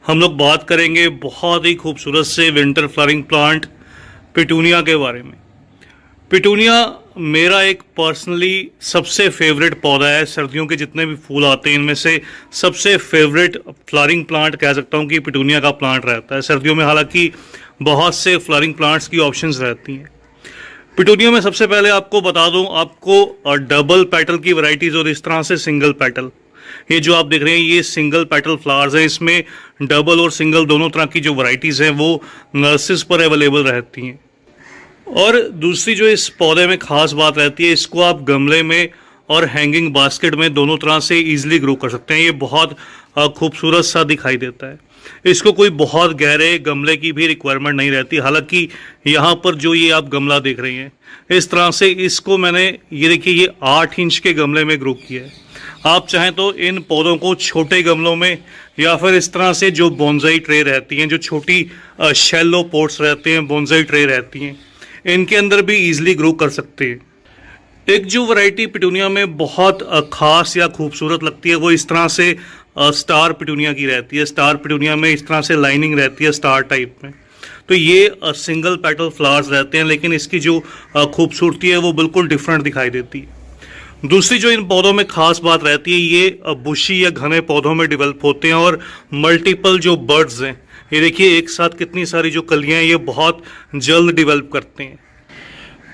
हम लोग बात करेंगे बहुत ही खूबसूरत से विंटर फ्लावरिंग प्लांट पिटूनिया के बारे में। पिटूनिया मेरा एक पर्सनली सबसे फेवरेट पौधा है। सर्दियों के जितने भी फूल आते हैं इनमें से सबसे फेवरेट फ्लावरिंग प्लांट कह सकता हूँ कि पिटूनिया का प्लांट रहता है। सर्दियों में हालांकि बहुत से फ्लावरिंग प्लांट्स की ऑप्शंस रहती हैं। पिटूनिया में सबसे पहले आपको बता दूं, आपको डबल पेटल की वैरायटीज और इस तरह से सिंगल पेटल, ये जो आप देख रहे हैं ये सिंगल पेटल फ्लावर्स हैं। इसमें डबल और सिंगल दोनों तरह की जो वैरायटीज हैं वो नर्सरीज पर अवेलेबल रहती हैं। और दूसरी जो इस पौधे में खास बात रहती है, इसको आप गमले में और हैंगिंग बास्केट में दोनों तरह से इजीली ग्रो कर सकते हैं। ये बहुत खूबसूरत सा दिखाई देता है। इसको कोई बहुत गहरे गमले की भी रिक्वायरमेंट नहीं रहती। हालांकि यहाँ पर जो ये आप गमला देख रहे हैं इस तरह से, इसको मैंने ये देखिए ये 8 इंच के गमले में ग्रो किया है। आप चाहें तो इन पौधों को छोटे गमलों में या फिर इस तरह से जो बोनसाई ट्रे रहती हैं, जो छोटी शैलो पॉट्स रहते हैं, बोनसाई ट्रे रहती हैं, इनके अंदर भी इजीली ग्रो कर सकते हैं। एक जो वैरायटी पिटूनिया में बहुत खास या खूबसूरत लगती है वो इस तरह से स्टार पिटूनिया की रहती है। स्टार पिटूनिया में इस तरह से लाइनिंग रहती है स्टार टाइप में। तो ये सिंगल पेटल फ्लावर्स रहते हैं, लेकिन इसकी जो खूबसूरती है वो बिल्कुल डिफरेंट दिखाई देती है। दूसरी जो इन पौधों में खास बात रहती है, ये बुशी या घने पौधों में डेवलप होते हैं और मल्टीपल जो बर्ड्स हैं, ये देखिए एक साथ कितनी सारी जो कलियां हैं ये बहुत जल्द डेवलप करते हैं।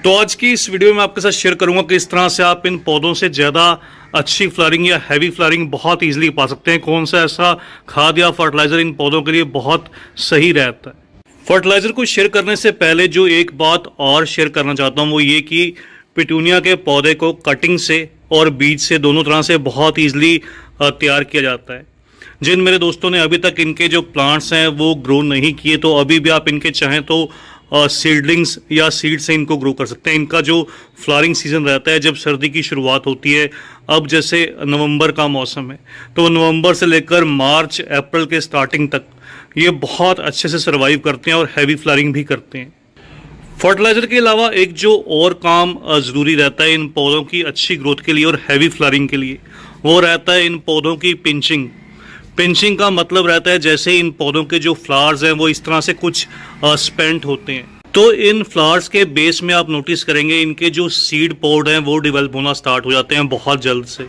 तो आज की इस वीडियो में आपके साथ शेयर करूंगा कि इस तरह से आप इन पौधों से ज़्यादा अच्छी फ्लावरिंग या हैवी फ्लावरिंग बहुत ईजिली पा सकते हैं। कौन सा ऐसा खाद या फर्टिलाइजर इन पौधों के लिए बहुत सही रहता है। फर्टिलाइजर को शेयर करने से पहले जो एक बात और शेयर करना चाहता हूँ वो ये कि पिटूनिया के पौधे को कटिंग से और बीज से दोनों तरह से बहुत ईजिली तैयार किया जाता है। जिन मेरे दोस्तों ने अभी तक इनके जो प्लांट्स हैं वो ग्रो नहीं किए, तो अभी भी आप इनके चाहें तो सीडलिंग्स या सीड से इनको ग्रो कर सकते हैं। इनका जो फ्लावरिंग सीजन रहता है जब सर्दी की शुरुआत होती है, अब जैसे नवंबर का मौसम है, तो नवंबर से लेकर मार्च अप्रैल के स्टार्टिंग तक ये बहुत अच्छे से सर्वाइव करते हैं और हैवी फ्लावरिंग भी करते हैं। फर्टिलाइजर के अलावा एक जो और काम ज़रूरी रहता है इन पौधों की अच्छी ग्रोथ के लिए और हैवी फ्लावरिंग के लिए, वो रहता है इन पौधों की पिंचिंग। पिंचिंग का मतलब रहता है जैसे इन पौधों के जो फ्लावर्स हैं वो इस तरह से कुछ स्पेंट होते हैं, तो इन फ्लावर्स के बेस में आप नोटिस करेंगे इनके जो सीड पोड हैं वो डेवलप होना स्टार्ट हो जाते हैं बहुत जल्द से।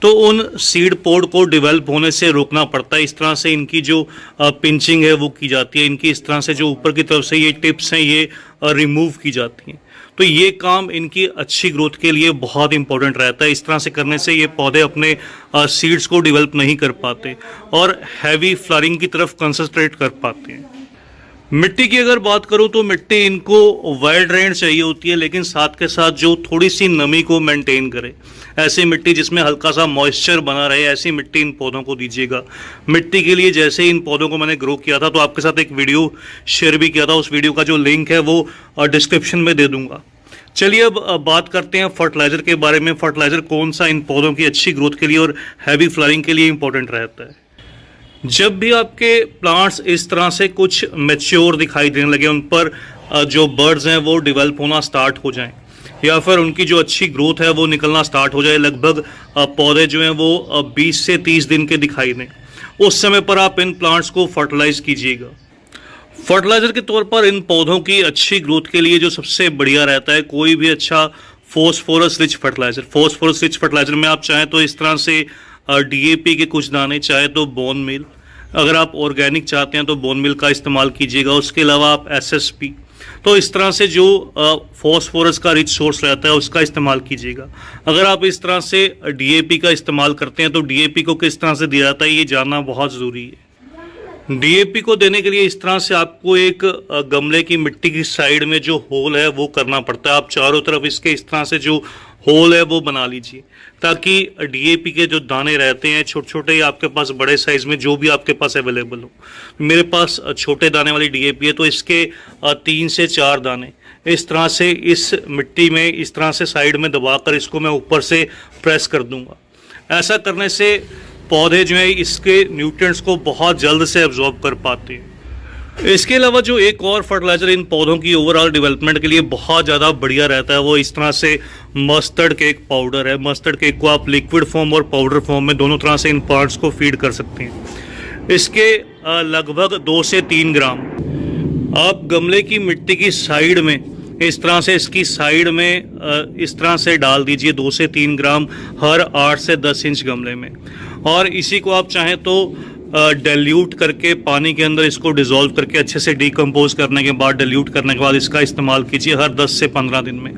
तो उन सीड पोड को डेवलप होने से रोकना पड़ता है। इस तरह से इनकी जो पिंचिंग है वो की जाती है। इनकी इस तरह से जो ऊपर की तरफ से ये टिप्स हैं ये रिमूव की जाती हैं। तो ये काम इनकी अच्छी ग्रोथ के लिए बहुत इंपॉर्टेंट रहता है। इस तरह से करने से ये पौधे अपने सीड्स को डेवलप नहीं कर पाते और हैवी फ्लावरिंग की तरफ कंसंट्रेट कर पाते हैं। मिट्टी की अगर बात करूं तो मिट्टी इनको वेल ड्रेन्ड चाहिए होती है, लेकिन साथ के साथ जो थोड़ी सी नमी को मेंटेन करे, ऐसी मिट्टी जिसमें हल्का सा मॉइस्चर बना रहे, ऐसी मिट्टी इन पौधों को दीजिएगा। मिट्टी के लिए जैसे ही इन पौधों को मैंने ग्रो किया था तो आपके साथ एक वीडियो शेयर भी किया था, उस वीडियो का जो लिंक है वो डिस्क्रिप्शन में दे दूंगा। चलिए अब बात करते हैं फर्टिलाइजर के बारे में। फर्टिलाइजर कौन सा इन पौधों की अच्छी ग्रोथ के लिए और हैवी फ्लावरिंग के लिए इंपॉर्टेंट रहता है। जब भी आपके प्लांट्स इस तरह से कुछ मैच्योर दिखाई देने लगे, उन पर जो बर्ड्स हैं वो डेवलप होना स्टार्ट हो जाएं या फिर उनकी जो अच्छी ग्रोथ है वो निकलना स्टार्ट हो जाए, लगभग पौधे जो हैं वो 20 से 30 दिन के दिखाई दें, उस समय पर आप इन प्लांट्स को फर्टिलाइज कीजिएगा। फर्टिलाइजर के तौर पर इन पौधों की अच्छी ग्रोथ के लिए जो सबसे बढ़िया रहता है, कोई भी अच्छा phosphorus rich fertiliser. Phosphorus rich fertiliser में आप चाहें तो इस तरह से DAP के कुछ दाने, चाहे तो बोन मील, अगर आप ऑर्गेनिक चाहते हैं तो बोन मिल का इस्तेमाल कीजिएगा। उसके अलावा आप SSP, तो इस तरह से जो फॉस्फोरस का रिच सोर्स रहता है उसका इस्तेमाल कीजिएगा। अगर आप इस तरह से DAP का इस्तेमाल करते हैं तो DAP को किस तरह से दिया जाता है ये जानना बहुत ज़रूरी है। DAP को देने के लिए इस तरह से आपको एक गमले की मिट्टी की साइड में जो होल है वो करना पड़ता है। आप चारों तरफ इसके इस तरह से जो होल है वो बना लीजिए, ताकि DAP के जो दाने रहते हैं छोटे छोटे या आपके पास बड़े साइज में जो भी आपके पास अवेलेबल हो। मेरे पास छोटे दाने वाली DAP है, तो इसके 3 से 4 दाने इस तरह से इस मिट्टी में इस तरह से साइड में दबाकर इसको मैं ऊपर से प्रेस कर दूंगा। ऐसा करने से पौधे जो है इसके न्यूट्रिएंट्स को बहुत जल्द से एब्जॉर्ब कर पाते हैं। इसके अलावा जो एक और फर्टिलाइजर इन पौधों की ओवरऑल डेवलपमेंट के लिए बहुत ज़्यादा बढ़िया रहता है वो इस तरह से मस्टर्ड केक पाउडर है। मस्टर्ड केक को आप लिक्विड फॉर्म और पाउडर फॉर्म में दोनों तरह से इन प्लांट्स को फीड कर सकते हैं। इसके लगभग 2 से 3 ग्राम। आप गमले की मिट्टी की साइड में इस तरह से, इसकी साइड में इस तरह से डाल दीजिए 2 से 3 ग्राम हर 8 से 10 इंच गमले में। और इसी को आप चाहें तो डाइल्यूट करके पानी के अंदर इसको डिज़ोल्व करके अच्छे से डिकम्पोज करने के बाद, डाइल्यूट करने के बाद इसका इस्तेमाल कीजिए हर 10 से 15 दिन में।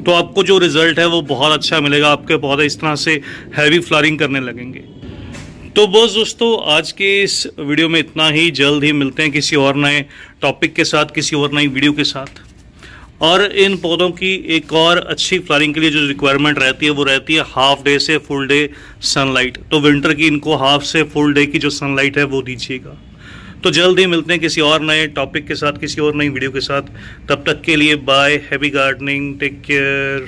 तो आपको जो रिज़ल्ट है वो बहुत अच्छा मिलेगा, आपके पौधे इस तरह से हैवी फ्लावरिंग करने लगेंगे। तो बस दोस्तों, आज के इस वीडियो में इतना ही। जल्द ही मिलते हैं किसी और नए टॉपिक के साथ, किसी और नई वीडियो के साथ। और इन पौधों की एक और अच्छी फ्लावरिंग के लिए जो रिक्वायरमेंट रहती है वो रहती है हाफ डे से फुल डे सनलाइट। तो विंटर की इनको हाफ से फुल डे की जो सनलाइट है वो दीजिएगा। तो जल्द ही मिलते हैं किसी और नए टॉपिक के साथ, किसी और नई वीडियो के साथ। तब तक के लिए bye, happy gardening, take care.